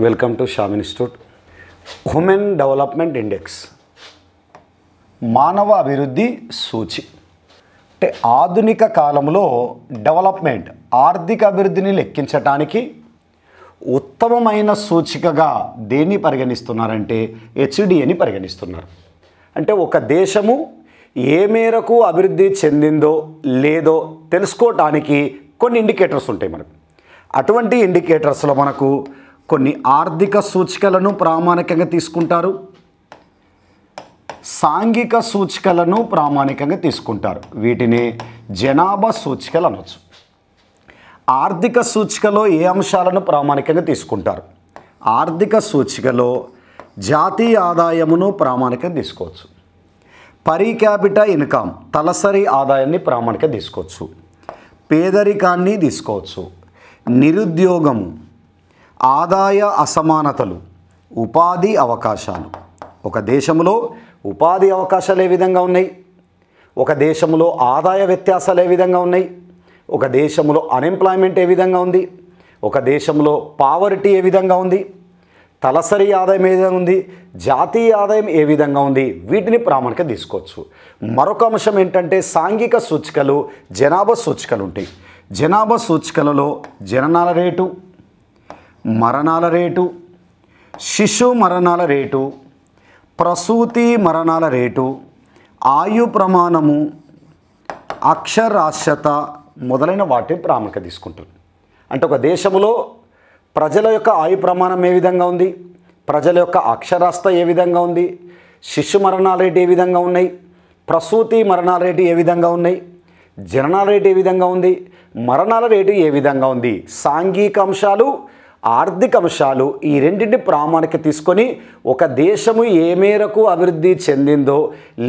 Welcome to Shyam institute. Human development index మానవ అభివృద్ధి సూచి. అంటే ఆధునిక కాలంలో డెవలప్మెంట్ ఆర్థిక అభివృద్ధిని లెక్కించటానికి ఉత్తమమైన సూచికగా దేన్ని పరిగణిస్తున్నారంటే హెచ్డిఎని పరిగణిస్తున్నారు. అంటే ఒక దేశము ఏ మేరకు అభివృద్ధి చెందిందో లేదో తెలుసుకోవటానికి కొన్ని ఇండికేటర్స్ ఉంటాయి మనకు. అటువంటి ఇండికేటర్స్లో మనకు కొన్ని ఆర్థిక సూచికలను ప్రామాణికంగా తీసుకుంటారు, సాంఘిక సూచికలను ప్రామాణికంగా తీసుకుంటారు. వీటిని జనాభా సూచికలు అనవచ్చు. ఆర్థిక సూచికలో ఏ అంశాలను ప్రామాణికంగా తీసుకుంటారు? ఆర్థిక సూచికలో జాతీయ ఆదాయమును ప్రామాణికంగా తీసుకోవచ్చు, పర్ క్యాపిటా ఇన్కమ్ తలసరి ఆదాయాన్ని ప్రామాణికంగా తీసుకోవచ్చు, పేదరికాన్ని తీసుకోవచ్చు, నిరుద్యోగము, ఆదాయ అసమానతలు, ఉపాధి అవకాశాలు. ఒక దేశంలో ఉపాధి అవకాశాలు ఏ విధంగా ఉన్నాయి, ఒక దేశంలో ఆదాయ వ్యత్యాసాలు ఏ విధంగా ఉన్నాయి, ఒక దేశంలో అన్ఎంప్లాయ్మెంట్ ఏ విధంగా ఉంది, ఒక దేశంలో పావర్టీ ఏ విధంగా ఉంది, తలసరి ఆదాయం ఏ విధంగా ఉంది, జాతీయ ఆదాయం ఏ విధంగా ఉంది, వీటిని ప్రామాణికంగా తీసుకోవచ్చు. మరొక అంశం ఏంటంటే సాంఘిక సూచికలు, జనాభా సూచికలు ఉంటాయి. జనాభా సూచికలలో జననాల రేటు, మరణాల రేటు, శిశు మరణాల రేటు, ప్రసూతి మరణాల రేటు, ఆయు ప్రమాణము, అక్షరాస్యత మొదలైన వాటిని ప్రాముఖ్యత తీసుకుంటారు. అంటే ఒక దేశంలో ప్రజల యొక్క ఆయు ప్రమాణం ఏ విధంగా ఉంది, ప్రజల యొక్క అక్షరాస్యత ఏ విధంగా ఉంది, శిశు మరణాల రేటు ఏ విధంగా ఉన్నాయి, ప్రసూతి మరణాల రేటు ఏ విధంగా ఉన్నాయి, జననాల రేటు ఏ విధంగా ఉంది, మరణాల రేటు ఏ విధంగా ఉంది. సాంఘిక అంశాలు, ఆర్థిక అంశాలు ఈ రెండింటిని ప్రామాణిక తీసుకొని ఒక దేశము ఏ మేరకు అభివృద్ధి చెందిందో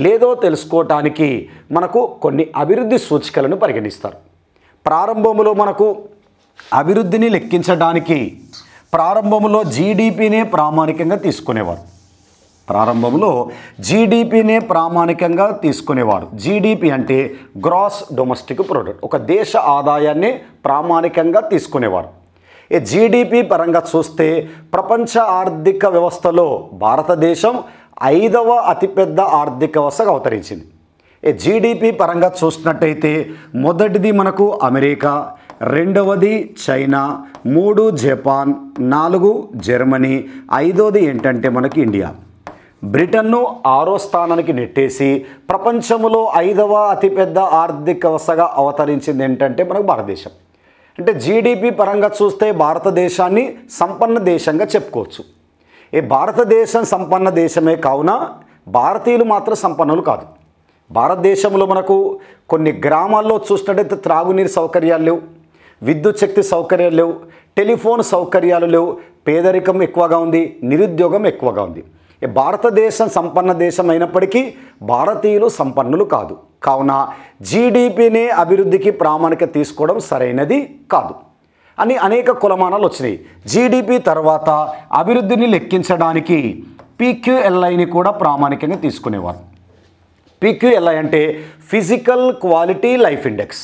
లేదో తెలుసుకోవటానికి మనకు కొన్ని అభివృద్ధి సూచికలను పరిగణిస్తారు. ప్రారంభంలో మనకు అభివృద్ధిని లెక్కించడానికి ప్రారంభంలో జీడిపినే ప్రామాణికంగా తీసుకునేవారు. ప్రారంభంలో జీడిపినే ప్రామాణికంగా తీసుకునేవారు. జీడిపి అంటే గ్రాస్ డొమెస్టిక్ ప్రొడక్ట్, ఒక దేశ ఆదాయాన్ని ప్రామాణికంగా తీసుకునేవారు. ఈ జీడిపి పరంగా చూస్తే ప్రపంచ ఆర్థిక వ్యవస్థలో భారతదేశం 5వ అతిపెద్ద ఆర్థిక వ్యవస్థగా అవతరించింది. ఈ జీడిపి పరంగా చూసినట్టయితే మొదటిది మనకు అమెరికా, రెండవది చైనా, 3 జపాన్, 4 జర్మనీ, 5వది ఏంటంటే మనకి ఇండియా. బ్రిటన్ను 6వ స్థానానికి నెట్టేసి ప్రపంచంలో 5వ అతిపెద్ద ఆర్థిక వ్యవస్థగా అవతరించింది ఏంటంటే మనకు భారతదేశం. అంటే జీడిపి పరంగా చూస్తే భారతదేశాన్ని సంపన్న దేశంగా చెప్పుకోవచ్చు. ఈ భారతదేశం సంపన్న దేశమే కావున భారతీయులు మాత్రం సంపన్నులు కాదు. భారతదేశంలో మనకు కొన్ని గ్రామాల్లో చూసినట్టయితే త్రాగునీరు సౌకర్యాలు లేవు, విద్యుత్ శక్తి సౌకర్యాలు లేవు, టెలిఫోన్ సౌకర్యాలు లేవు, పేదరికం ఎక్కువగా ఉంది, నిరుద్యోగం ఎక్కువగా ఉంది. భారతదేశం సంపన్న దేశం అయినప్పటికీ భారతీయులు సంపన్నులు కాదు. కావున జీడిపినే అభివృద్ధికి ప్రామాణికత తీసుకోవడం సరైనది కాదు అని అనేక కులమానాలు వచ్చినాయి. జీడిపి తర్వాత అభివృద్ధిని లెక్కించడానికి పీక్యూఎల్ఐని కూడా ప్రామాణికంగా తీసుకునేవారు. పీక్యూఎల్ఐ అంటే ఫిజికల్ క్వాలిటీ లైఫ్ ఇండెక్స్,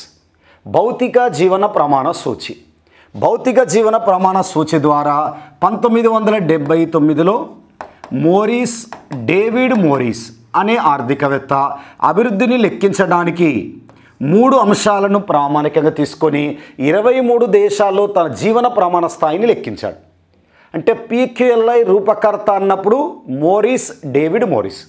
భౌతిక జీవన ప్రమాణ సూచి. భౌతిక జీవన ప్రమాణ సూచి ద్వారా 1979లో డేవిడ్ మోరిస్ అనే ఆర్థికవేత్త అభివృద్ధిని లెక్కించడానికి 3 అంశాలను ప్రామాణికంగా తీసుకొని 23 దేశాల్లో తన జీవన ప్రమాణ స్థాయిని లెక్కించాడు. అంటే పీక్యూఎల్ఐ రూపకర్త అన్నప్పుడు డేవిడ్ మోరిస్.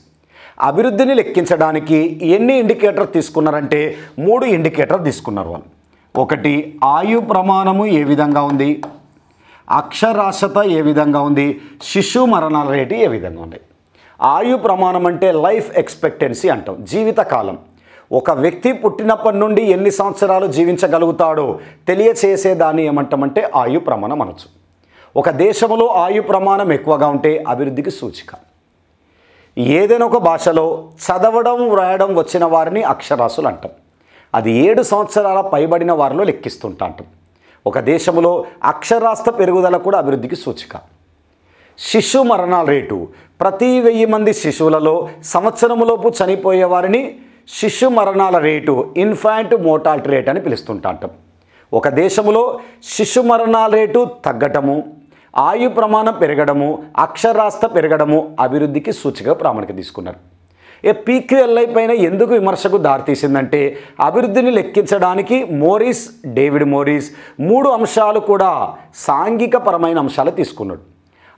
అభివృద్ధిని లెక్కించడానికి ఎన్ని ఇండికేటర్ తీసుకున్నారంటే 3 ఇండికేటర్ తీసుకున్నారు వాళ్ళు. ఒకటి ఆయు ప్రమాణము ఏ విధంగా ఉంది, అక్షరాస్యత ఏ విధంగా ఉంది, శిశు మరణాల రేటు ఏ విధంగా ఉంది. ఆయు ప్రమాణం అంటే లైఫ్ ఎక్స్పెక్టెన్సీ అంటాం, జీవితకాలం. ఒక వ్యక్తి పుట్టినప్పటి నుండి ఎన్ని సంవత్సరాలు జీవించగలుగుతాడో తెలియచేసేదాన్ని ఏమంటామంటే ఆయు ప్రమాణం అనొచ్చు. ఒక దేశంలో ఆయు ప్రమాణం ఎక్కువగా ఉంటే అభివృద్ధికి సూచిక. ఏదైనా ఒక భాషలో చదవడం వ్రాయడం వచ్చిన వారిని అక్షరాస్యులు అంటాం. అది 7 సంవత్సరాల పైబడిన వారిలో లెక్కిస్తుంటా అంటాం. ఒక దేశంలో అక్షరాస్యత పెరుగుదల కూడా అభివృద్ధికి సూచిక. శిశు మరణాల రేటు, ప్రతి 1000 మంది శిశువులలో సంవత్సరంలోపు చనిపోయే వారిని శిశు మరణాల రేటు, ఇన్ఫాంట్ మోర్టాలిటీ రేట్ అని పిలుస్తుంటాం. ఒక దేశంలో శిశు మరణాల రేటు తగ్గటము, ఆయు ప్రమాణం పెరగడము, అక్షరాస్యత పెరగడము అభివృద్ధికి సూచికగా ప్రాముఖ్యత తీసుకున్నారు. పీక్యూఎల్ఐ పైన ఎందుకు విమర్శకు దారితీసిందంటే అభివృద్ధిని లెక్కించడానికి డేవిడ్ మోరిస్ 3 అంశాలు కూడా సాంఘికపరమైన అంశాలు తీసుకున్నాడు.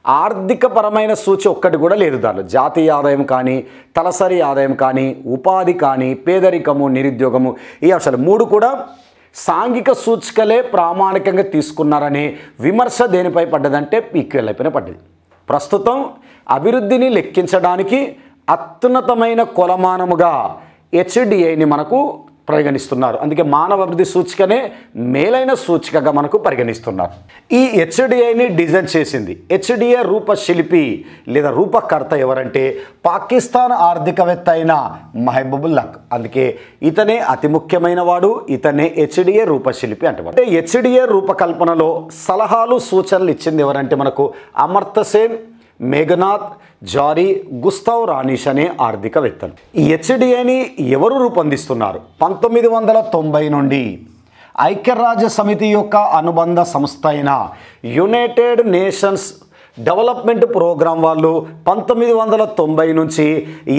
ఆర్థికపరమైన సూచి ఒక్కటి కూడా లేదు దానిలో. జాతీయ ఆదాయం కానీ, తలసరి ఆదాయం కానీ, ఉపాధి కానీ, పేదరికము, నిరుద్యోగము, ఈ అంశాలు 3 కూడా సాంఘిక సూచికలే ప్రామాణికంగా తీసుకున్నారనే విమర్శ దేనిపై పడ్డదంటే పీక్యూఎల్ఐ పైన పడ్డది. ప్రస్తుతం అభివృద్ధిని లెక్కించడానికి అత్యున్నతమైన కొలమానముగా హెచ్డిఐని మనకు పరిగణిస్తున్నారు. అందుకే మానవ అభివృద్ధి సూచికనే మేలైన సూచికగా మనకు పరిగణిస్తున్నారు. ఈ హెచ్డిఐని డిజైన్ చేసింది, హెచ్డిఐ రూపశిల్పి లేదా రూపకర్త ఎవరంటే పాకిస్తాన్ ఆర్థికవేత్త అయిన మహబూబుల్లాక్. అందుకే ఇతనే అతి ముఖ్యమైన వాడు, ఇతనే హెచ్డిఐ రూపశిల్పి అంటారు. అంటే హెచ్డిఐ రూపకల్పనలో సలహాలు సూచనలు ఇచ్చింది ఎవరంటే మనకు అమర్త్య సేన్, మేఘనాథ్, జారీ, గుస్తావ్ రానిష్ అనే ఆర్థికవేత్తలు. ఈ హెచ్డిఐని ఎవరు రూపొందిస్తున్నారు? 1990 నుండి ఐక్యరాజ్య సమితి యొక్క అనుబంధ సంస్థ అయిన యునైటెడ్ నేషన్స్ డెవలప్మెంట్ ప్రోగ్రాం వాళ్ళు 1990 నుంచి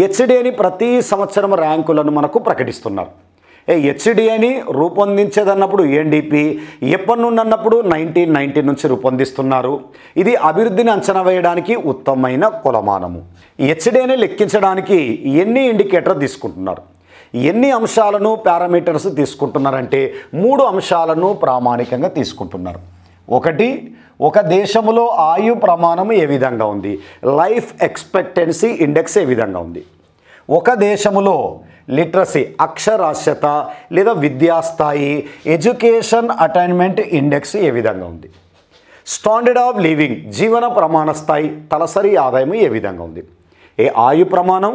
హెచ్డిఐని ప్రతి సంవత్సరం ర్యాంకులను మనకు ప్రకటిస్తున్నారు. హెచ్డిఐని రూపొందించేదన్నప్పుడు ఎన్డిపి ఎప్పటి నుండి అన్నప్పుడు 1990 నుంచి రూపొందిస్తున్నారు. ఇది అభివృద్ధిని అంచనా వేయడానికి ఉత్తమమైన కొలమానము. హెచ్డిఐని లెక్కించడానికి ఎన్ని ఇండికేటర్ తీసుకుంటున్నారు, ఎన్ని అంశాలను పారామీటర్స్ తీసుకుంటున్నారంటే 3 అంశాలను ప్రామాణికంగా తీసుకుంటున్నారు. ఒకటి, ఒక దేశంలో ఆయు ప్రమాణం ఏ విధంగా ఉంది, లైఫ్ ఎక్స్పెక్టెన్సీ ఇండెక్స్ ఏ విధంగా ఉంది. ఒక దేశంలో లిటరసీ అక్షరాస్యత లేదా విద్యాస్థాయి ఎడ్యుకేషన్ అటైన్మెంట్ ఇండెక్స్ ఏ విధంగా ఉంది. స్టాండర్డ్ ఆఫ్ లివింగ్ జీవన ప్రమాణ స్థాయి తలసరి ఆదాయం ఏ విధంగా ఉంది. ఆయు ప్రమాణం,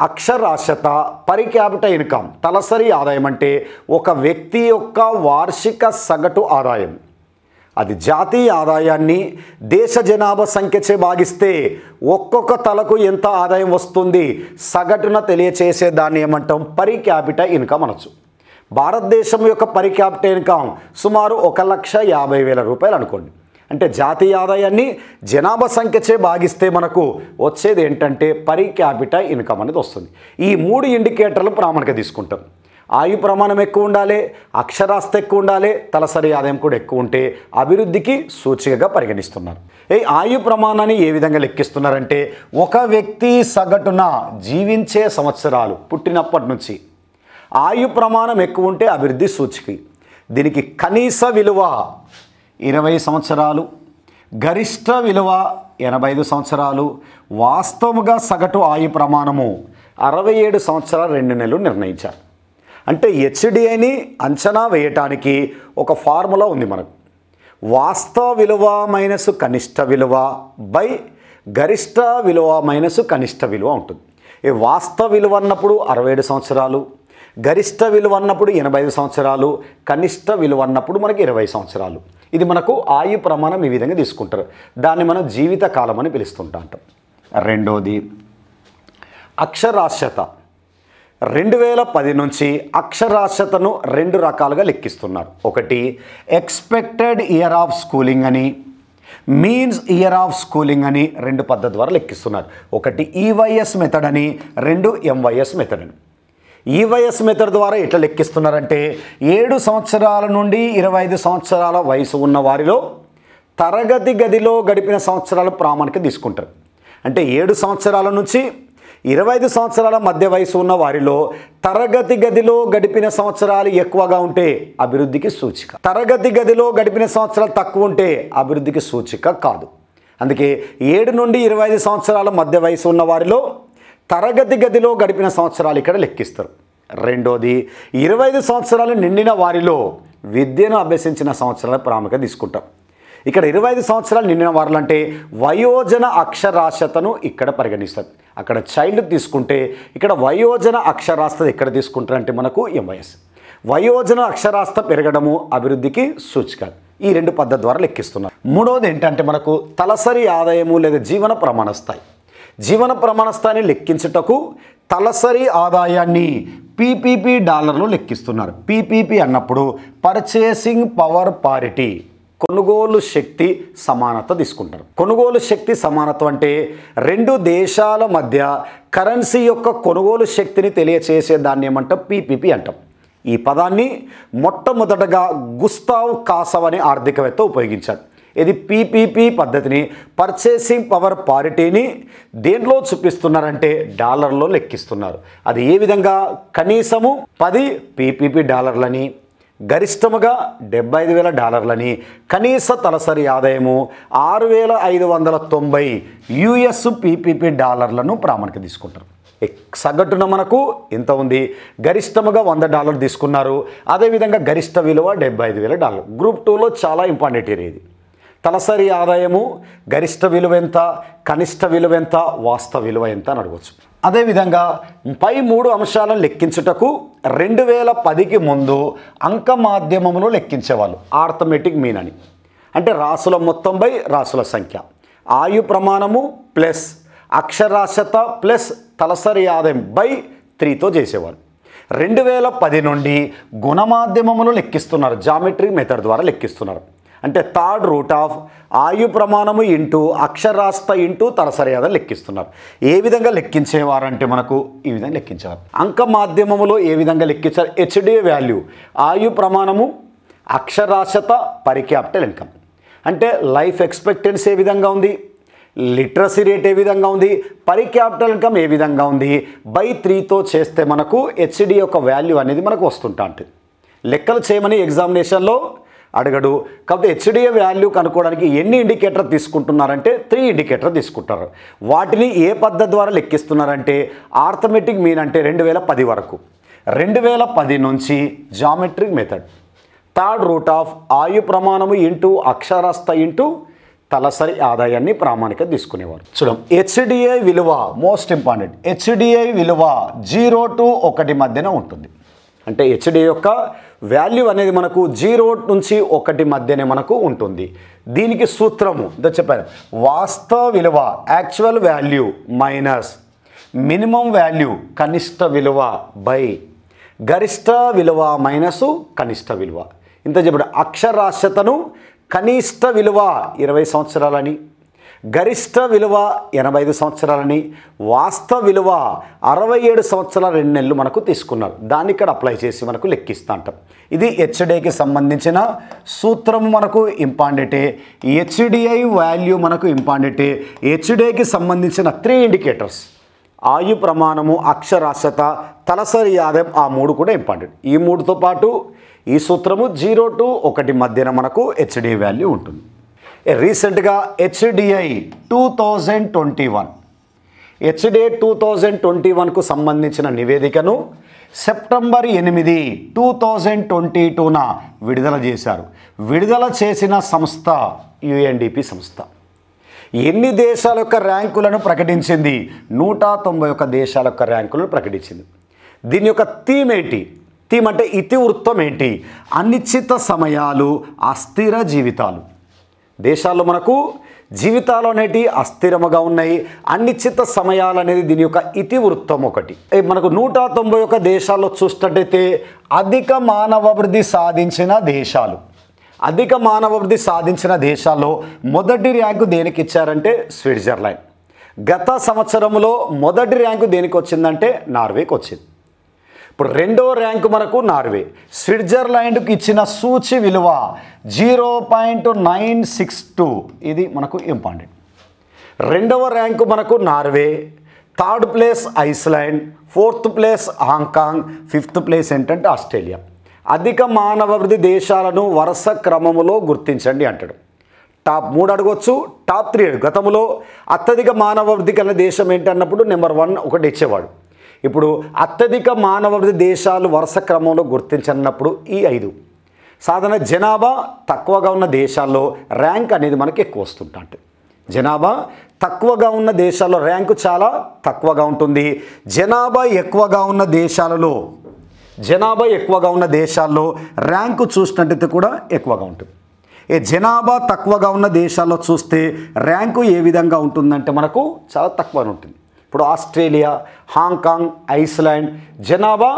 అక్షరాస్యత, పర్ క్యాపిటల్ ఇన్కమ్ తలసరి ఆదాయం అంటే ఒక వ్యక్తి యొక్క వార్షిక సగటు ఆదాయం. అది జాతీయ ఆదాయాన్ని దేశ జనాభా సంఖ్యచే భాగిస్తే ఒక్కొక్క తలకు ఎంత ఆదాయం వస్తుంది సగటున తెలియచేసే దాన్ని ఏమంటాం, పర్ క్యాపిటల్ ఇన్కమ్ అనొచ్చు. భారతదేశం యొక్క పర్ క్యాపిటల్ ఇన్కమ్ సుమారు 1,50,000 రూపాయలు అనుకోండి. అంటే జాతీయ ఆదాయాన్ని జనాభా సంఖ్యచే భాగిస్తే మనకు వచ్చేది ఏంటంటే పర్ క్యాపిటల్ ఇన్కమ్ అనేది వస్తుంది. ఈ 3 ఇండికేటర్లు ప్రామాణికంగా తీసుకుంటాం. ఆయు ప్రమాణం ఎక్కువ ఉండాలి, అక్షరాస్యత ఎక్కువ ఉండాలి, తలసరి ఆదాయం కూడా ఎక్కువ ఉంటే అభివృద్ధికి సూచికగా పరిగణిస్తున్నారు. ఆయు ప్రమాణాన్ని ఏ విధంగా లెక్కిస్తున్నారంటే ఒక వ్యక్తి సగటున జీవించే సంవత్సరాలు పుట్టినప్పటి నుంచి ఆయు ప్రమాణం ఎక్కువ ఉంటే అభివృద్ధి సూచిక. దీనికి కనీస విలువ 20 సంవత్సరాలు, గరిష్ట విలువ 85 సంవత్సరాలు, వాస్తవముగా సగటు ఆయు ప్రమాణము 67 సంవత్సరాలు 2 నెలలు నిర్ణయించారు. అంటే హెచ్డిఐని అంచనా వేయటానికి ఒక ఫార్ములా ఉంది మనకు. వాస్తవ విలువ మైనస్ కనిష్ట విలువ బై గరిష్ట విలువ మైనస్ కనిష్ట విలువ ఉంటుంది. ఈ వాస్తవ విలువ అన్నప్పుడు 67 సంవత్సరాలు, గరిష్ట విలువ అన్నప్పుడు 85 సంవత్సరాలు, కనిష్ట విలువ అన్నప్పుడు మనకి 20 సంవత్సరాలు. ఇది మనకు ఆయు ప్రమాణం ఈ విధంగా తీసుకుంటారు. దాన్ని మనం జీవిత కాలం అని పిలుస్తుంటాం. రెండోది అక్షరాస్యత. 2010 నుంచి అక్షరాస్యతను 2 రకాలుగా లెక్కిస్తున్నారు. ఒకటి ఎక్స్పెక్టెడ్ ఇయర్ ఆఫ్ స్కూలింగ్ అని, మీన్స్ ఇయర్ ఆఫ్ స్కూలింగ్ అని 2 పద్ధతి ద్వారా లెక్కిస్తున్నారు. ఒకటి ఈవైఎస్ మెథడ్ అని, 2 ఎంవైఎస్ మెథడ్ అని. ఈవైఎస్ మెథడ్ ద్వారా ఎట్లా లెక్కిస్తున్నారంటే 7 సంవత్సరాల నుండి 25 సంవత్సరాల వయసు ఉన్న వారిలో తరగతి గదిలో గడిపిన సంవత్సరాలు ప్రామాణికంగా తీసుకుంటారు. అంటే 7 సంవత్సరాల నుంచి 25 సంవత్సరాల మధ్య వయసు ఉన్న వారిలో తరగతి గదిలో గడిపిన సంవత్సరాలు ఎక్కువగా ఉంటే అభివృద్ధికి సూచిక, తరగతి గదిలో గడిపిన సంవత్సరాలు తక్కువ ఉంటే అభివృద్ధికి సూచిక కాదు. అందుకే 7 నుండి 25 సంవత్సరాల మధ్య వయసు ఉన్న వారిలో తరగతి గదిలో గడిపిన సంవత్సరాలు ఇక్కడ లెక్కిస్తారు. రెండోది 25 సంవత్సరాలు నిండిన వారిలో విద్యను అభ్యసించిన సంవత్సరాల ప్రాముఖ్యత తీసుకుంటాం. ఇక్కడ 25 సంవత్సరాలు నిండిన వారు అంటే వయోజన అక్షరాస్యతను ఇక్కడ పరిగణిస్తారు. అక్కడ చైల్డ్ తీసుకుంటే ఇక్కడ వయోజన అక్షరాస్యత ఎక్కడ తీసుకుంటారంటే మనకు ఎంవైఎస్. వయోజన అక్షరాస్యత పెరగడము అభివృద్ధికి సూచిక. ఈ 2 పద్ధతి ద్వారా లెక్కిస్తున్నారు. మూడవది ఏంటంటే మనకు తలసరి ఆదాయము లేదా జీవన ప్రమాణ స్థాయి. జీవన ప్రమాణ స్థాయిని లెక్కించుటకు తలసరి ఆదాయాన్ని పీపీపీ డాలర్లో లెక్కిస్తున్నారు. పీపీపీ అన్నప్పుడు పర్చేసింగ్ పవర్ పారిటీ. కొనుగోలు శక్తి సమానత తీసుకుంటారు. కొనుగోలు శక్తి సమానత అంటే రెండు దేశాల మధ్య కరెన్సీ యొక్క కొనుగోలు శక్తిని తెలియచేసే దాన్ని ఏమంటాం? పీపీపీ అంటాం. ఈ పదాన్ని మొట్టమొదటగా గుస్తావ్ కాసవ్ అనే ఆర్థికవేత్త ఉపయోగించాడు. ఇది పీపీపీ పద్ధతిని, పర్చేసింగ్ పవర్ పారిటీని దేంట్లో చూపిస్తున్నారంటే డాలర్లో లెక్కిస్తున్నారు. అది ఏ విధంగా? కనీసము 10 పీపీపీ డాలర్లని, గరిష్టముగా $75,000 కనీస తలసరి ఆదాయము 6,590 యుఎస్ పీపీపీ డాలర్లను ప్రామాణిక తీసుకుంటారు. సగటున మనకు ఎంత ఉంది? గరిష్టముగా $100 తీసుకున్నారు. అదేవిధంగా గరిష్ట విలువ $75,000. గ్రూప్ 2లో చాలా ఇంపార్టెంట్ ఇది. తలసరి ఆదాయము, గరిష్ట విలువ ఎంత, కనిష్ట విలువ ఎంత, వాస్తవ విలువ ఎంత అని అడగవచ్చు. అదేవిధంగా పై 3 అంశాలను లెక్కించుటకు 2010కి ముందు అంక మాధ్యమమును లెక్కించేవాళ్ళు. ఆర్థమెటిక్ మీన్ అని అంటే రాసుల మొత్తం బై రాసుల సంఖ్య, ఆయు ప్రమాణము ప్లస్ అక్షరాస్యత ప్లస్ తలసరి ఆదాయం బై 3తో చేసేవాళ్ళు. 2010 నుండి గుణమాధ్యమమును లెక్కిస్తున్నారు. జామెట్రీ మెథడ్ ద్వారా లెక్కిస్తున్నారు. అంటే థర్డ్ రూట్ ఆఫ్ ఆయు ప్రమాణము ఇంటూ అక్షరాస్యత ఇంటూ తలసరి ఆదాయం లెక్కిస్తున్నారు. ఏ విధంగా లెక్కించేవారంటే మనకు ఈ విధంగా లెక్కించేవారు. అంక మాధ్యమములో ఏ విధంగా లెక్కించారు? హెచ్డిఏ వాల్యూ, ఆయు ప్రమాణము, అక్షరాస్యత, పర్ క్యాపిటల్ ఇన్కమ్. అంటే లైఫ్ ఎక్స్పెక్టెన్సీ ఏ విధంగా ఉంది, లిటరసీ రేట్ ఏ విధంగా ఉంది, పర్ క్యాపిటల్ ఇన్కమ్ ఏ విధంగా ఉంది, బై 3తో చేస్తే మనకు హెచ్డి యొక్క వాల్యూ అనేది మనకు వస్తుంటా ఉంటుంది. లెక్కలు చేయమని ఎగ్జామినేషన్లో అడగడు. కాబట్టి హెచ్డిఏ వాల్యూ కనుక్కోవడానికి ఎన్ని ఇండికేటర్ తీసుకుంటున్నారంటే 3 ఇండికేటర్ తీసుకుంటారు. వాటిని ఏ పద్ధతి ద్వారా లెక్కిస్తున్నారంటే ఆర్థమెటిక్ మీన్ అంటే 2010 వరకు. 2010 నుంచి geometric method, third root of ఆయు ప్రమాణము ఇంటూ అక్షరాస్యత ఇంటూ తలసరి ఆదాయాన్ని ప్రామాణిక తీసుకునేవారు. చూడం, హెచ్డిఐ విలువ మోస్ట్ ఇంపార్టెంట్. హెచ్డిఐ విలువ 0 to 1 మధ్యన ఉంటుంది. అంటే హెచ్డిఐ యొక్క వాల్యూ అనేది మనకు 0 నుంచి 1 మధ్యనే మనకు ఉంటుంది. దీనికి సూత్రము చెప్పారు. వాస్తవ విలువ actual value minus minimum value కనిష్ట విలువ బై గరిష్ట విలువ మైనస్ కనిష్ట విలువ. ఇంత చెప్పాడు. అక్షరాస్యతను కనిష్ట విలువ 20 సంవత్సరాలని, గరిష్ట విలువ 85 సంవత్సరాలని, వాస్తవ విలువ 67 సంవత్సరాల 2 నెలలు మనకు తీసుకున్నారు. దాన్ని ఇక్కడ అప్లై చేసి మనకు లెక్కిస్తూ అంటాం. ఇది హెచ్డిఐకి సంబంధించిన సూత్రం మనకు ఇంపార్టెంటే. ఈ హెచ్డిఐ వాల్యూ మనకు ఇంపార్టెంటే. హెచ్డిఐకి సంబంధించిన 3 ఇండికేటర్స్, ఆయు ప్రమాణము, అక్షరాస్యత, తలసరి ఆదాయం, ఆ 3 కూడా ఇంపార్టెంట్. ఈ 3తో పాటు ఈ సూత్రము 0 to 1 మధ్యన మనకు హెచ్డిఐ వాల్యూ ఉంటుంది. రీసెంట్గా హెచ్డిఐ 2021 హెచ్డిఐ 2021కు సంబంధించిన నివేదికను సెప్టెంబర్ 8, 2022న విడుదల చేశారు. విడుదల చేసిన సంస్థ యుఎన్డిపి సంస్థ. ఎన్ని దేశాల యొక్క ర్యాంకులను ప్రకటించింది? 191 దేశాల యొక్క ర్యాంకులను ప్రకటించింది. దీని యొక్క థీమ్ ఏంటి? థీమ్ అంటే ఇతివృత్తం ఏంటి? అనిశ్చిత సమయాలు, అస్థిర జీవితాలు. దేశాల్లో మనకు జీవితాలు అనేటి అస్థిరముగా ఉన్నాయి. అనిశ్చిత సమయాలు అనేది దీని యొక్క ఇతివృత్తం ఒకటి. మనకు 191 దేశాల్లో చూసినట్టయితే అధిక మానవాభివృద్ధి సాధించిన దేశాలు, అధిక మానవాభివృద్ధి సాధించిన దేశాల్లో మొదటి ర్యాంకు దేనికి ఇచ్చారంటే స్విట్జర్లాండ్. గత సంవత్సరంలో మొదటి ర్యాంకు దేనికి వచ్చిందంటే నార్వేకి వచ్చింది. ఇప్పుడు రెండో ర్యాంకు మనకు నార్వే. స్విట్జర్లాండ్కి ఇచ్చిన సూచి విలువ 0.962. ఇది మనకు ఇంపార్టెంట్. రెండవ ర్యాంకు మనకు Norway, third place Iceland, fourth place Hong Kong, fifth place ఏంటంటే ఆస్ట్రేలియా. అధిక మానవాభివృద్ధి దేశాలను వరుస క్రమములో గుర్తించండి అంటాడు. టాప్ 3 అడగవచ్చు, టాప్ 3 అడుగు. గతంలో అత్యధిక మానవాభివృద్ధి కలిగిన దేశం ఏంటన్నప్పుడు నెంబర్ 1 ఒకటి ఇచ్చేవాడు. ఇప్పుడు అత్యధిక మానవాభివృద్ధి దేశాలు వరుస క్రమంలో గుర్తించన్నప్పుడు ఈ 5. సాధారణ జనాభా తక్కువగా ఉన్న దేశాల్లో ర్యాంక్ అనేది మనకి ఎక్కువ వస్తుంటుంది. జనాభా తక్కువగా ఉన్న దేశాల్లో ర్యాంకు చాలా తక్కువగా ఉంటుంది. జనాభా ఎక్కువగా ఉన్న దేశాల్లో ర్యాంకు చూసినట్టయితే కూడా ఎక్కువగా ఉంటుంది. జనాభా తక్కువగా ఉన్న దేశాల్లో చూస్తే ర్యాంకు ఏ విధంగా ఉంటుందంటే మనకు చాలా తక్కువగా ఉంటుంది. ఇప్పుడు ఆస్ట్రేలియా, హాంకాంగ్, ఐస్లాండ్ జనాభా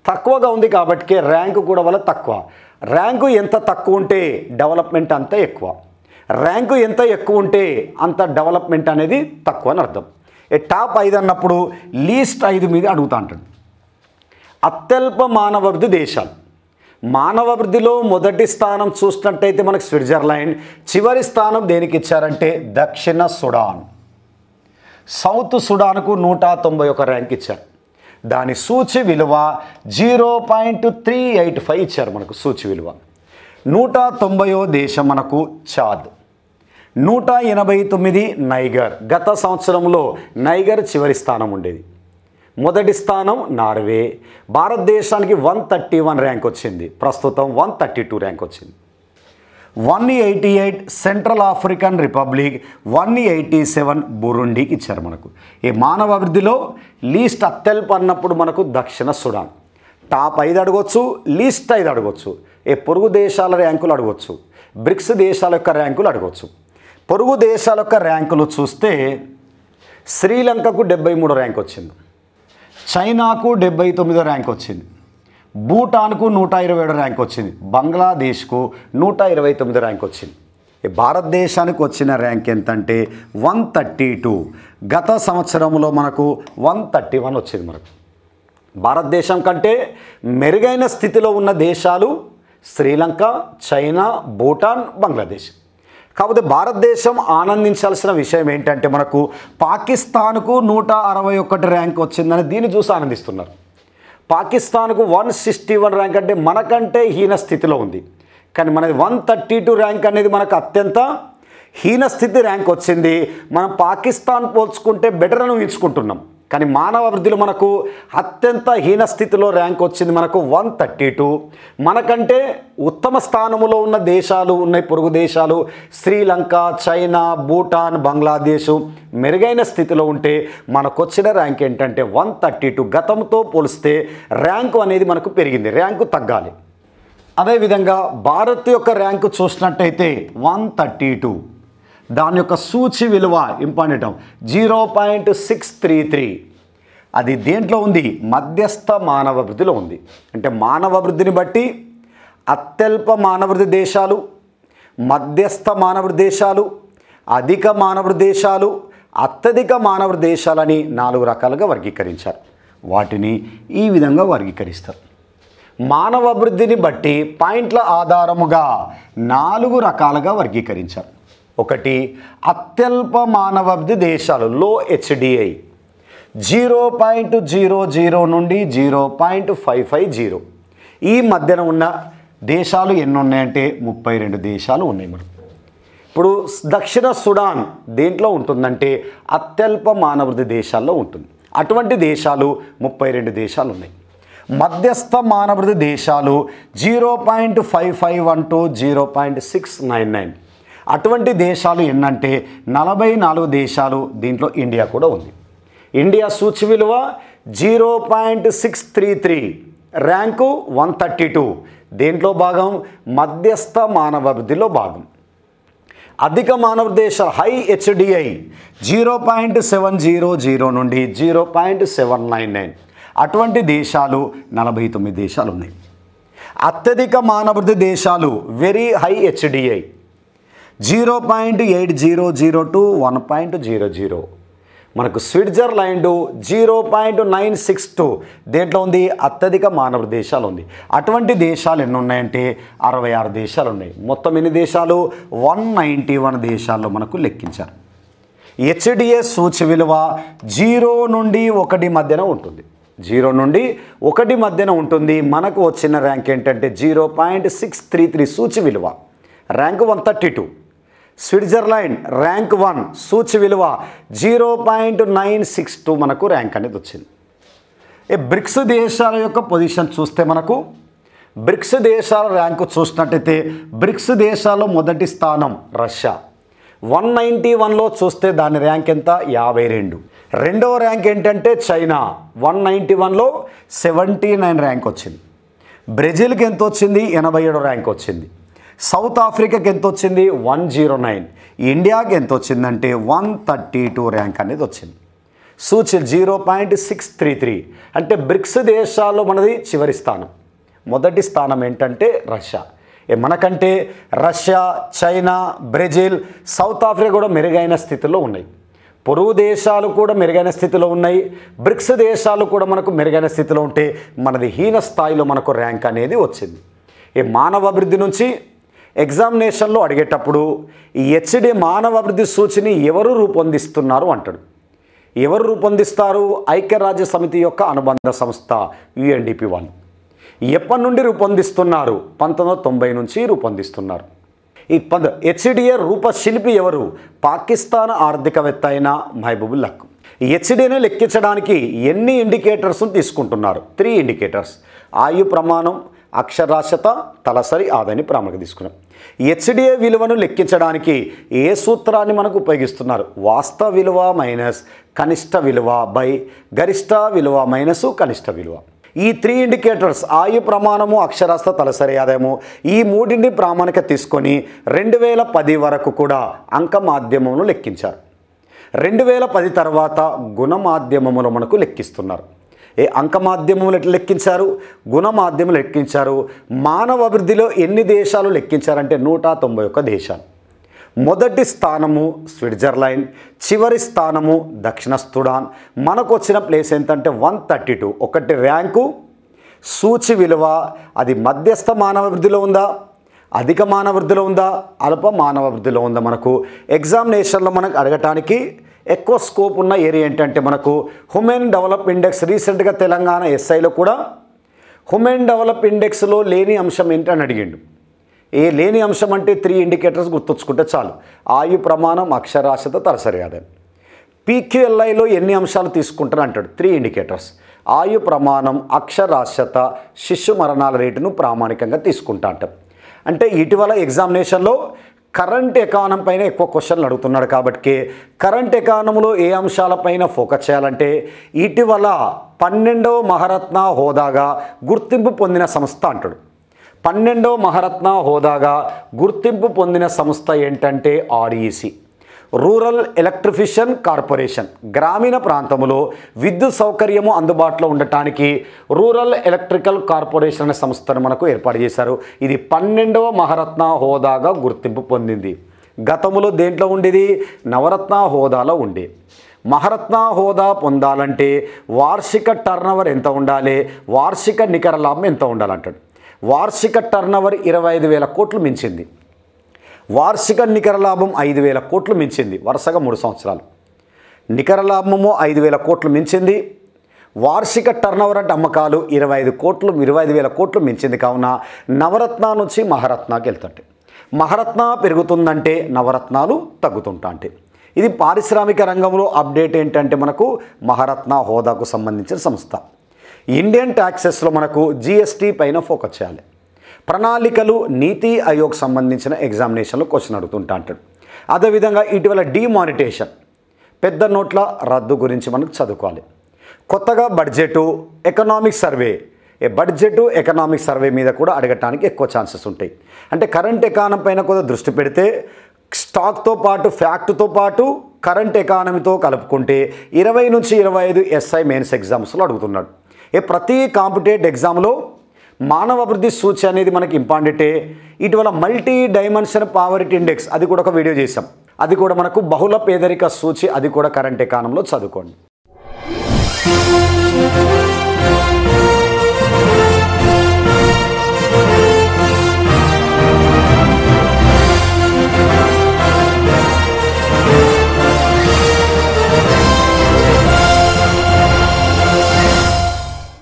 తక్కువగా ఉంది కాబట్టి ర్యాంకు కూడా వల్ల తక్కువ. ర్యాంకు ఎంత తక్కువ ఉంటే డెవలప్మెంట్ అంత ఎక్కువ, ర్యాంకు ఎంత ఎక్కువ ఉంటే అంత డెవలప్మెంట్ అనేది తక్కువ అని అర్థం. టాప్ 5 అన్నప్పుడు లీస్ట్ 5 మీద అడుగుతా అంటాడు. అత్యల్ప మానవాభివృద్ధి దేశాలు, మానవాభివృద్ధిలో మొదటి స్థానం చూసినట్టయితే మనకు స్విట్జర్లాండ్, చివరి స్థానం దేనికి ఇచ్చారంటే దక్షిణ సుడాన్. సౌత్ సుడాన్కు 191 ర్యాంక్ ఇచ్చారు. దాని సూచి విలువ 0.385 ఇచ్చారు మనకు సూచి విలువ. 190వ దేశం మనకు చాద్, 189 నైగర్. గత సంవత్సరంలో నైగర్ చివరి స్థానం ఉండేది. మొదటి స్థానం నార్వే. భారతదేశానికి 131 ర్యాంక్ వచ్చింది, ప్రస్తుతం 132 ర్యాంక్ వచ్చింది. 188 సెంట్రల్ ఆఫ్రికన్ రిపబ్లిక్, 187 బురుండీకి ఇచ్చారు మనకు. ఈ మానవ అభివృద్ధిలో లీస్ట్ అత్యల్ప అన్నప్పుడు మనకు దక్షిణ సుడాన్. టాప్ 5 అడగవచ్చు, లీస్ట్ 5 అడగవచ్చు. పొరుగు దేశాల ర్యాంకులు అడగవచ్చు, బ్రిక్స్ దేశాల యొక్క ర్యాంకులు అడగవచ్చు. పొరుగు దేశాల యొక్క ర్యాంకులు చూస్తే శ్రీలంకకు 73 ర్యాంక్ వచ్చింది, చైనాకు 79 ర్యాంక్ వచ్చింది, భూటాన్కు 127 ర్యాంక్ వచ్చింది, బంగ్లాదేశ్కు 129 ర్యాంక్ వచ్చింది. భారతదేశానికి వచ్చిన ర్యాంక్ ఎంతంటే 132. గత సంవత్సరంలో మనకు 131 వచ్చింది. మనకు భారతదేశం కంటే మెరుగైన స్థితిలో ఉన్న దేశాలు శ్రీలంక, చైనా, భూటాన్, బంగ్లాదేశ్. కాకపోతే భారతదేశం ఆనందించాల్సిన విషయం ఏంటంటే మనకు పాకిస్తాన్కు 161 ర్యాంక్ వచ్చిందని దీన్ని చూసి ఆనందిస్తున్నారు. పాకిస్తాన్కు 161 ర్యాంక్ అంటే మనకంటే హీన స్థితిలో ఉంది. కానీ మనది 132 ర్యాంక్ అనేది మనకు అత్యంత హీన స్థితి ర్యాంక్ వచ్చింది. మనం పాకిస్తాన్ పోల్చుకుంటే బెటర్ అని ఊహించుకుంటున్నాం. కానీ మానవ అభివృద్ధిలో మనకు అత్యంత హీన స్థితిలో ర్యాంక్ వచ్చింది మనకు 132. మనకంటే ఉత్తమ స్థానంలో ఉన్న దేశాలు ఉన్నాయి పొరుగు దేశాలు శ్రీలంక, చైనా, భూటాన్, బంగ్లాదేశ్ మెరుగైన స్థితిలో ఉంటే మనకు వచ్చిన ర్యాంక్ ఏంటంటే 132. గతంతో పోలిస్తే ర్యాంకు అనేది మనకు పెరిగింది, ర్యాంకు తగ్గాలి. అదేవిధంగా భారత్ యొక్క ర్యాంకు చూసినట్టయితే 132. దాని యొక్క సూచి విలువ ఇంపార్టెంట్ 0.633. అది దేంట్లో ఉంది? మధ్యస్థ మానవాభివృద్ధిలో ఉంది. అంటే మానవాభివృద్ధిని బట్టి అత్యల్ప మానవాభివృద్ధి దేశాలు, మధ్యస్థ మానవాభివృద్ధి దేశాలు, అధిక మానవాభివృద్ధి దేశాలు, అత్యధిక మానవాభివృద్ధి దేశాలని 4 రకాలుగా వర్గీకరించారు. వాటిని ఈ విధంగా వర్గీకరిస్తారు. మానవాభివృద్ధిని బట్టి పాయింట్ల ఆధారముగా 4 రకాలుగా వర్గీకరించారు. ఒకటి అత్యల్ప మానవాభివృద్ధి దేశాలు, లో HDI, 0.00 నుండి 0.550. ఈ మధ్యన ఉన్న దేశాలు ఎన్ని ఉన్నాయంటే 32 దేశాలు ఉన్నాయి. మనం ఇప్పుడు దక్షిణ సుడాన్ దేంట్లో ఉంటుందంటే అత్యల్ప మానవాభివృద్ధి దేశాల్లో ఉంటుంది. అటువంటి దేశాలు 32 దేశాలు ఉన్నాయి. మధ్యస్థ మానవాభివృద్ధి దేశాలు 0.551 to 0.699. అటువంటి దేశాలు ఎన్నంటే 44 దేశాలు. దీంట్లో ఇండియా కూడా ఉంది. ఇండియా సూచి విలువ 0.633, ర్యాంకు 132. దేంట్లో భాగం? మధ్యస్థ మానవాభివృద్ధిలో భాగం. అధిక మానవాభివృద్ధి దేశాలు, హై HDI, 0.700 నుండి 0.799. అటువంటి దేశాలు 49 దేశాలు ఉన్నాయి. అత్యధిక మానవాభివృద్ధి దేశాలు, వెరీ హై HDI, 0.8000 to 1.00. మనకు స్విట్జర్లాండ్ 0.962. దేంట్లో ఉంది? అత్యధిక మానవాభివృద్ధి దేశాలు ఉంది. అటువంటి దేశాలు ఎన్ని ఉన్నాయంటే 66 దేశాలు ఉన్నాయి. మొత్తం ఎన్ని దేశాలు? 191 దేశాల్లో మనకు లెక్కించారు. HDA సూచి విలువ 0 నుండి 1 మధ్యన ఉంటుంది. 0 నుండి 1 మధ్యన ఉంటుంది. మనకు వచ్చిన ర్యాంక్ ఏంటంటే 0.633 సూచి విలువ, ర్యాంక్ 132. స్విట్జర్లాండ్ ర్యాంక్ 1, సూచి విలువ 0.962 మనకు ర్యాంక్ అనేది వచ్చింది. బ్రిక్స్ దేశాల యొక్క పొజిషన్ చూస్తే మనకు బ్రిక్స్ దేశాల ర్యాంకు చూసినట్టయితే బ్రిక్స్ దేశాల్లో మొదటి స్థానం రష్యా, 191లో చూస్తే దాని ర్యాంక్ ఎంత? 52. రెండవ ర్యాంక్ ఏంటంటే చైనా, 191లో 79 ర్యాంక్ వచ్చింది. బ్రెజిల్కి ఎంత వచ్చింది? 87 ర్యాంక్ వచ్చింది. సౌత్ ఆఫ్రికాకి ఎంత వచ్చింది? 109. ఇండియాకి ఎంత వచ్చిందంటే 132 ర్యాంక్ అనేది వచ్చింది. సూచి 0.633. అంటే బ్రిక్స్ దేశాల్లో మనది చివరి స్థానం, మొదటి స్థానం ఏంటంటే రష్యా. మనకంటే Russia, China, Brazil, south Africa కూడా మెరుగైన స్థితిలో ఉన్నాయి. పొరుగు దేశాలు కూడా మెరుగైన స్థితిలో ఉన్నాయి. బ్రిక్స్ దేశాలు కూడా మనకు మెరుగైన స్థితిలో ఉంటే మనది హీన స్థాయిలో మనకు ర్యాంక్ అనేది వచ్చింది. ఈ మానవ అభివృద్ధి నుంచి ఎగ్జామినేషన్లో అడిగేటప్పుడు ఈ హెచ్డి మానవ అభివృద్ధి సూచిని ఎవరు రూపొందిస్తున్నారు అంటాడు. ఎవరు రూపొందిస్తారు? ఐక్యరాజ్య సమితి యొక్క అనుబంధ సంస్థ UNDP వాళ్ళు. ఎప్పటి నుండి రూపొందిస్తున్నారు? 1990 నుంచి రూపొందిస్తున్నారు. ఈ హెచ్డిఏ రూపశిల్పి ఎవరు? పాకిస్తాన్ ఆర్థికవేత్త అయిన మహబూబుల్ హక్. ఈ హెచ్డిఏని లెక్కించడానికి ఎన్ని ఇండికేటర్స్ తీసుకుంటున్నారు? 3 ఇండికేటర్స్. ఆయు ప్రమాణం, అక్షరాస్యత, తలసరి ఆదాయాన్ని ప్రాముఖ్యత తీసుకున్నాం. హెచ్డిఏ విలువను లెక్కించడానికి ఏ సూత్రాన్ని మనకు ఉపయోగిస్తున్నారు? వాస్తవ విలువ మైనస్ కనిష్ట విలువ బై గరిష్ట విలువ మైనస్ కనిష్ట విలువ. ఈ 3 ఇండికేటర్స్ ఆయు ప్రమాణము, అక్షరాస్యత, తలసరి ఆదాయము ఈ మూడింటిని ప్రామాణిక తీసుకొని 2010 వరకు కూడా అంక మాధ్యమమును లెక్కించారు. 2010 తర్వాత గుణ మాధ్యమములు మనకు లెక్కిస్తున్నారు. అంక మాధ్యమములు ఎట్లా లెక్కించారు? గుణ మాధ్యములు లెక్కించారు. మానవ అభివృద్ధిలో ఎన్ని దేశాలు లెక్కించారంటే 191 దేశాలు. మొదటి స్థానము స్విట్జర్లాండ్, చివరి స్థానము దక్షిణ సుడాన్. మనకు వచ్చిన ప్లేస్ ఎంతంటే 132. ఒకటి ర్యాంకు సూచి విలువ అది మధ్యస్థ మానవాభివృద్ధిలో ఉందా, అధిక మానవాభివృద్ధిలో ఉందా, అల్ప మానవాభివృద్ధిలో ఉందా? మనకు ఎగ్జామినేషన్లో మనకు అడగటానికి ఎక్కువ స్కోప్ ఉన్న ఏరియా ఏంటంటే మనకు హ్యూమన్ డెవలప్ ఇండెక్స్. రీసెంట్గా తెలంగాణ SIలో కూడా హ్యూమన్ డెవలప్ ఇండెక్స్లో లేని అంశం ఏంటని అడిగిండు. ఏ లేని అంశం అంటే 3 ఇండికేటర్స్ గుర్తుంచుకుంటే చాలు. ఆయు ప్రమాణం, అక్షరాస్యత, తలసరి ఆదాయం. PQLIలో ఎన్ని అంశాలు తీసుకుంటారు అంటాడు? 3 ఇండికేటర్స్. ఆయు ప్రమాణం, అక్షరాస్యత, శిశు మరణాల రేటును ప్రామాణికంగా తీసుకుంటా అంటాం. అంటే ఇటీవల ఎగ్జామినేషన్లో కరెంట్ ఎకానమీ పైన ఎక్కువ క్వశ్చన్లు అడుగుతున్నాడు కాబట్టి కరెంట్ ఎకానమీలో ఏ అంశాలపైన ఫోకస్ చేయాలంటే ఇటీవల 12వ మహారత్న హోదాగా గుర్తింపు పొందిన సంస్థ అంటాడు. 12వ మహారత్న హోదాగా గుర్తింపు పొందిన సంస్థ ఏంటంటే REC, రూరల్ ఎలక్ట్రిఫికేషన్ కార్పొరేషన్. గ్రామీణ ప్రాంతంలో విద్యుత్ సౌకర్యము అందుబాటులో ఉండటానికి రూరల్ ఎలక్ట్రికల్ కార్పొరేషన్ అనే సంస్థను మనకు ఏర్పాటు చేశారు. ఇది 12వ మహారత్న హోదాగా గుర్తింపు పొందింది. గతంలో దేంట్లో ఉండేది? నవరత్న హోదాలో ఉండే. మహారత్న హోదా పొందాలంటే వార్షిక టర్నోవర్ ఎంత ఉండాలి, వార్షిక నికర లాభం ఎంత ఉండాలంటాడు. వార్షిక టర్నోవర్ 25,000 కోట్లు మించింది, వార్షిక నికర లాభం 5,000 కోట్లు మించింది. వరుసగా 3 సంవత్సరాలు. నికర లాభము 5,000 కోట్లు మించింది. వార్షిక టర్నోవర్ అంటే అమ్మకాలు 25,000 కోట్లు మించింది. కావున నవరత్న నుంచి మహారత్నాకి వెళ్తుంటే మహారత్న పెరుగుతుందంటే నవరత్నాలు తగ్గుతుంటా అంటే ఇది పారిశ్రామిక రంగంలో అప్డేట్ ఏంటంటే మనకు మహారత్న హోదాకు సంబంధించిన సంస్థ. ఇండియన్ ట్యాక్సెస్లో మనకు GST పైన ఫోకస్ చేయాలి. ప్రణాళికలు, నీతి ఆయోగ్ సంబంధించిన ఎగ్జామినేషన్లో క్వశ్చన్ అడుగుతుంటా అంటాడు. అదేవిధంగా ఇటీవల డిమానిటేషన్, పెద్ద నోట్ల రద్దు గురించి మనకు చదువుకోవాలి. కొత్తగా budget, economic survey, budget economic survey మీద కూడా అడగటానికి ఎక్కువ ఛాన్సెస్ ఉంటాయి. అంటే కరెంట్ ఎకానమీ పైన కూడా దృష్టి పెడితే స్టాక్తో పాటు ఫ్యాక్ట్తో పాటు కరెంట్ ఎకానమీతో కలుపుకుంటే 20 నుంచి 25 SI మెయిన్స్ ఎగ్జామ్స్లో అడుగుతున్నాడు. ప్రతి కాంపిటేటివ్ ఎగ్జామ్లో మానవ అభివృద్ధి సూచి అనేది మనకి ఇంపార్టెంటే. ఇటీవల మల్టీ డైమెన్షన్ పావర్టీ ఇండెక్స్ అది కూడా ఒక వీడియో చేసాం. అది కూడా మనకు బహుళ పేదరిక సూచి, అది కూడా కరెంట్ ఎకానమీలో చదువుకోండి.